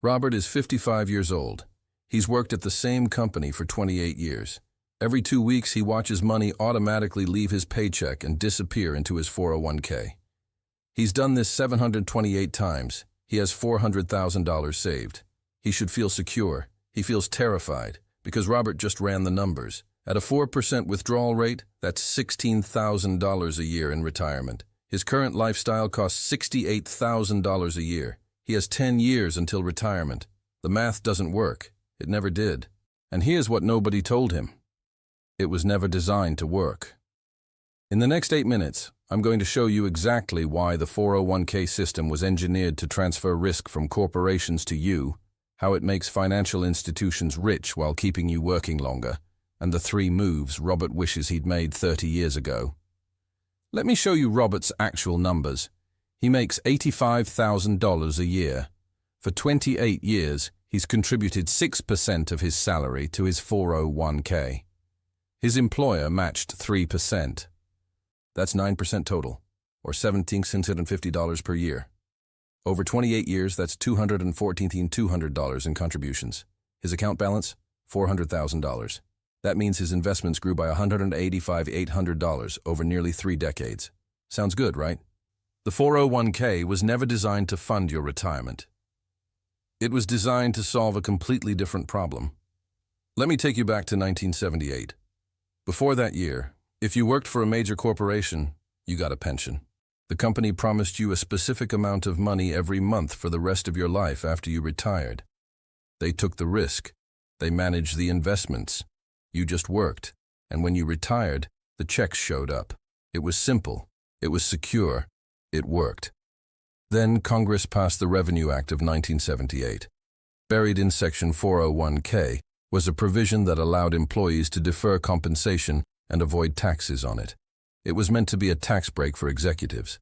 Robert is 55 years old. He's worked at the same company for 28 years. Every 2 weeks, he watches money automatically leave his paycheck and disappear into his 401k. He's done this 728 times. He has $400,000 saved. He should feel secure. He feels terrified because Robert just ran the numbers. At a 4% withdrawal rate, that's $16,000 a year in retirement. His current lifestyle costs $68,000 a year. He has 10 years until retirement. The math doesn't work. It never did. And here's what nobody told him. It was never designed to work. In the next 8 minutes, I'm going to show you exactly why the 401k system was engineered to transfer risk from corporations to you, how it makes financial institutions rich while keeping you working longer, and the 3 moves Robert wishes he'd made 30 years ago. Let me show you Robert's actual numbers. He makes $85,000 a year. For 28 years, he's contributed 6% of his salary to his 401k. His employer matched 3%. That's 9% total, or $1,750 per year. Over 28 years, that's $214,200 in contributions. His account balance, $400,000. That means his investments grew by $185,800 over nearly 3 decades. Sounds good, right? The 401k was never designed to fund your retirement. It was designed to solve a completely different problem. Let me take you back to 1978. Before that year, if you worked for a major corporation, you got a pension. The company promised you a specific amount of money every month for the rest of your life after you retired. They took the risk. They managed the investments. You just worked, and when you retired, the checks showed up. It was simple. It was secure. It worked. Then Congress passed the Revenue Act of 1978. Buried in Section 401k was a provision that allowed employees to defer compensation and avoid taxes on it. It was meant to be a tax break for executives.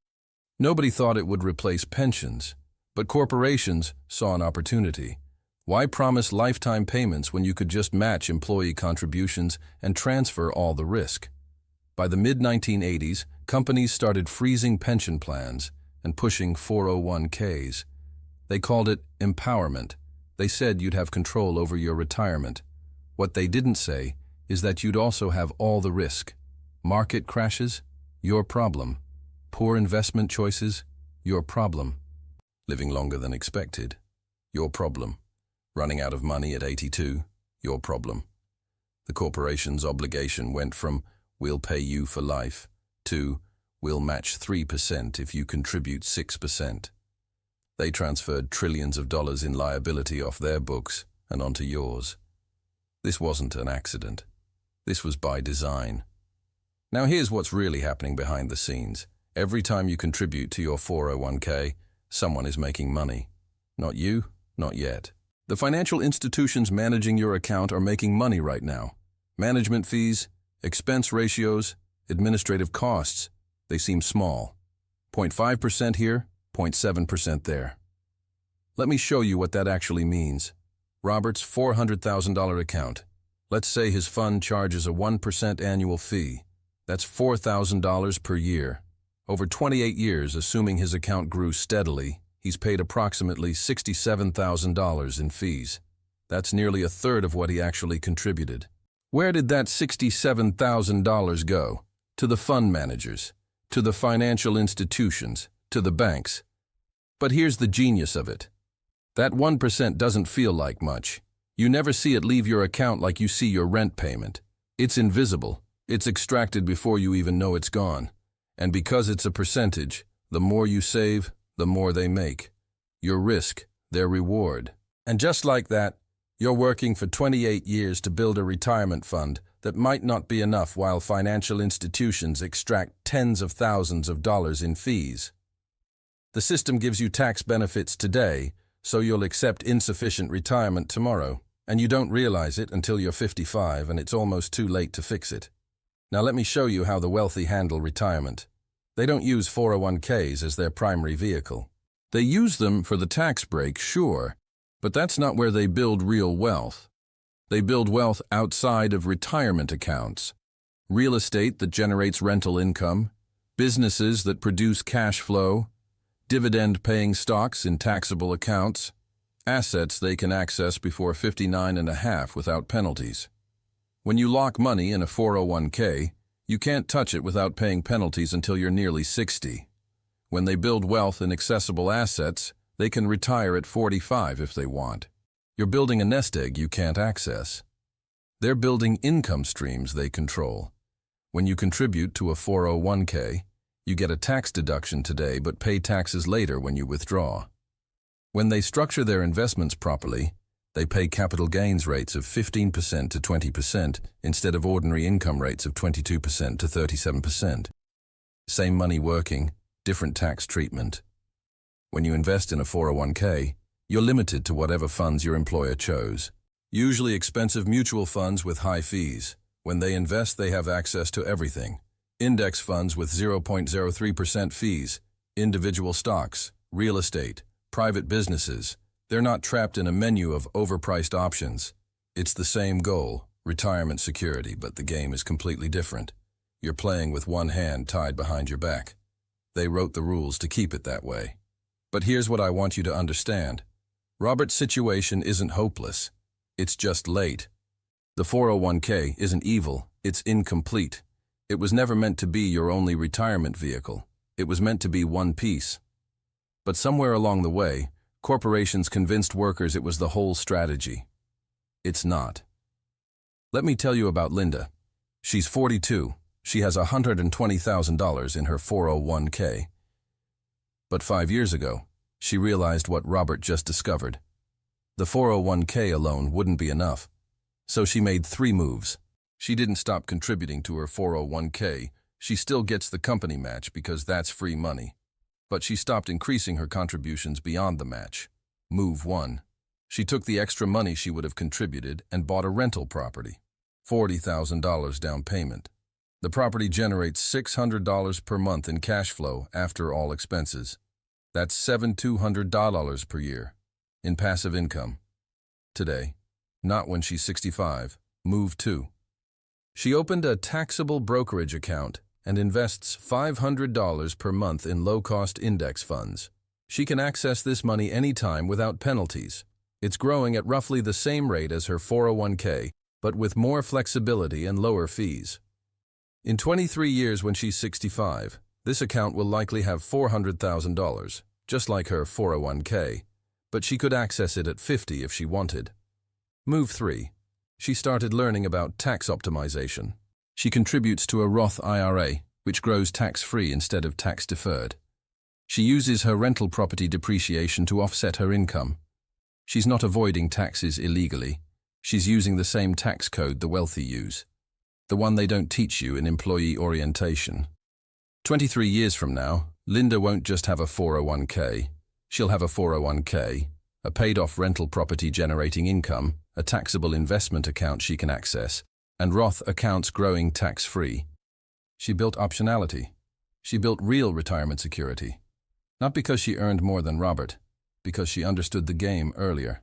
Nobody thought it would replace pensions, but corporations saw an opportunity. Why promise lifetime payments when you could just match employee contributions and transfer all the risk? By the mid-1980s, companies started freezing pension plans and pushing 401ks. They called it empowerment. They said you'd have control over your retirement. What they didn't say is that you'd also have all the risk. Market crashes? Your problem. Poor investment choices? Your problem. Living longer than expected? Your problem. Running out of money at 82? Your problem. The corporation's obligation went from "we'll pay you for life" to "we'll match 3% if you contribute 6%. They transferred trillions of dollars in liability off their books and onto yours. This wasn't an accident. This was by design. Now here's what's really happening behind the scenes. Every time you contribute to your 401k, someone is making money. Not you, not yet. The financial institutions managing your account are making money right now. Management fees, expense ratios, administrative costs, they seem small. 0.5% here, 0.7% there. Let me show you what that actually means. Robert's $400,000 account. Let's say his fund charges a 1% annual fee. That's $4,000 per year. Over 28 years, assuming his account grew steadily, he's paid approximately $67,000 in fees. That's nearly a third of what he actually contributed. Where did that $67,000 go? To the fund managers, to the financial institutions, to the banks. But here's the genius of it. That 1% doesn't feel like much. You never see it leave your account like you see your rent payment. It's invisible. It's extracted before you even know it's gone. And because it's a percentage, the more you save, the more they make. Your risk, their reward. And just like that, you're working for 28 years to build a retirement fund that might not be enough while financial institutions extract tens of thousands of dollars in fees. The system gives you tax benefits today, so you'll accept insufficient retirement tomorrow, and you don't realize it until you're 55 and it's almost too late to fix it. Now let me show you how the wealthy handle retirement. They don't use 401ks as their primary vehicle. They use them for the tax break, sure, but that's not where they build real wealth. They build wealth outside of retirement accounts. Real estate that generates rental income, businesses that produce cash flow, dividend-paying stocks in taxable accounts, Assets they can access before 59 and a half without penalties. When you lock money in a 401k, you can't touch it without paying penalties until you're nearly 60. When they build wealth in accessible assets, they can retire at 45 if they want. You're building a nest egg you can't access. They're building income streams they control. When you contribute to a 401k, you get a tax deduction today but pay taxes later when you withdraw. When they structure their investments properly, they pay capital gains rates of 15% to 20% instead of ordinary income rates of 22% to 37%. Same money working, different tax treatment. When you invest in a 401k, you're limited to whatever funds your employer chose. Usually expensive mutual funds with high fees. When they invest, they have access to everything. Index funds with 0.03% fees, individual stocks, real estate, private businesses. They're not trapped in a menu of overpriced options. It's the same goal, retirement security, but the game is completely different. You're playing with one hand tied behind your back. They wrote the rules to keep it that way. But here's what I want you to understand. Robert's situation isn't hopeless. It's just late. The 401k isn't evil, it's incomplete. It was never meant to be your only retirement vehicle. It was meant to be one piece. But somewhere along the way, corporations convinced workers it was the whole strategy. It's not. Let me tell you about Linda. She's 42. She has $120,000 in her 401k. But 5 years ago, she realized what Robert just discovered. The 401k alone wouldn't be enough. So she made 3 moves. She didn't stop contributing to her 401k. She still gets the company match because that's free money. But she stopped increasing her contributions beyond the match. Move 1. She took the extra money she would have contributed and bought a rental property. $40,000 down payment. The property generates $600 per month in cash flow after all expenses. That's $7,200 per year in passive income. Today, not when she's 65. Move 2. She opened a taxable brokerage account and invests $500 per month in low-cost index funds. She can access this money anytime without penalties. It's growing at roughly the same rate as her 401k, but with more flexibility and lower fees. In 23 years when she's 65, this account will likely have $400,000, just like her 401k, but she could access it at 50 if she wanted. Move 3. She started learning about tax optimization. She contributes to a Roth IRA, which grows tax-free instead of tax-deferred. She uses her rental property depreciation to offset her income. She's not avoiding taxes illegally. She's using the same tax code the wealthy use, the one they don't teach you in employee orientation. 23 years from now, Linda won't just have a 401k. She'll have a 401k, a paid-off rental property generating income, a taxable investment account she can access, and Roth accounts growing tax-free. She built optionality. She built real retirement security. Not because she earned more than Robert, because she understood the game earlier.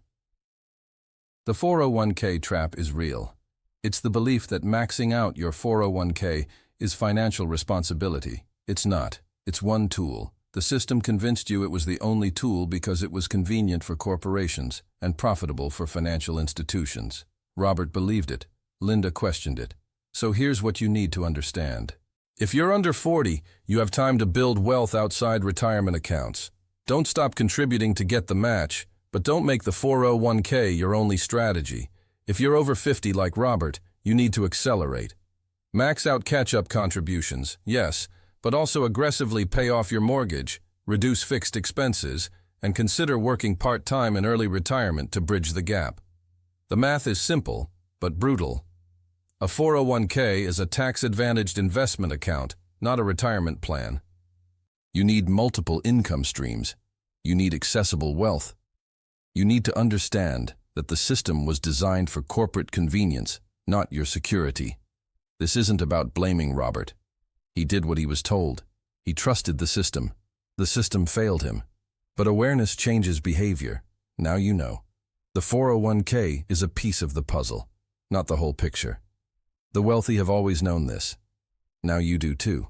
The 401k trap is real. It's the belief that maxing out your 401k is financial responsibility. It's not. It's one tool. The system convinced you it was the only tool because it was convenient for corporations and profitable for financial institutions. Robert believed it. Linda questioned it. So here's what you need to understand. If you're under 40, you have time to build wealth outside retirement accounts. Don't stop contributing to get the match, but don't make the 401k your only strategy. If you're over 50 like Robert, you need to accelerate. Max out catch-up contributions, yes, but also aggressively pay off your mortgage, reduce fixed expenses, and consider working part-time in early retirement to bridge the gap. The math is simple, but brutal. A 401k is a tax-advantaged investment account, not a retirement plan. You need multiple income streams. You need accessible wealth. You need to understand that the system was designed for corporate convenience, not your security. This isn't about blaming Robert. He did what he was told. He trusted the system. The system failed him. But awareness changes behavior. Now you know. The 401k is a piece of the puzzle, not the whole picture. The wealthy have always known this. Now you do too.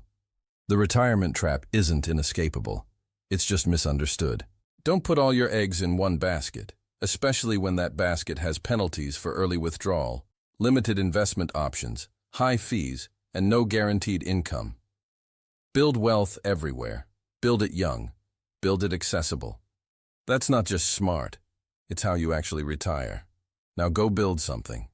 The retirement trap isn't inescapable. It's just misunderstood. Don't put all your eggs in one basket. especially when that basket has penalties for early withdrawal, limited investment options, high fees, and no guaranteed income. Build wealth everywhere. Build it young. Build it accessible. That's not just smart. It's how you actually retire. Now go build something.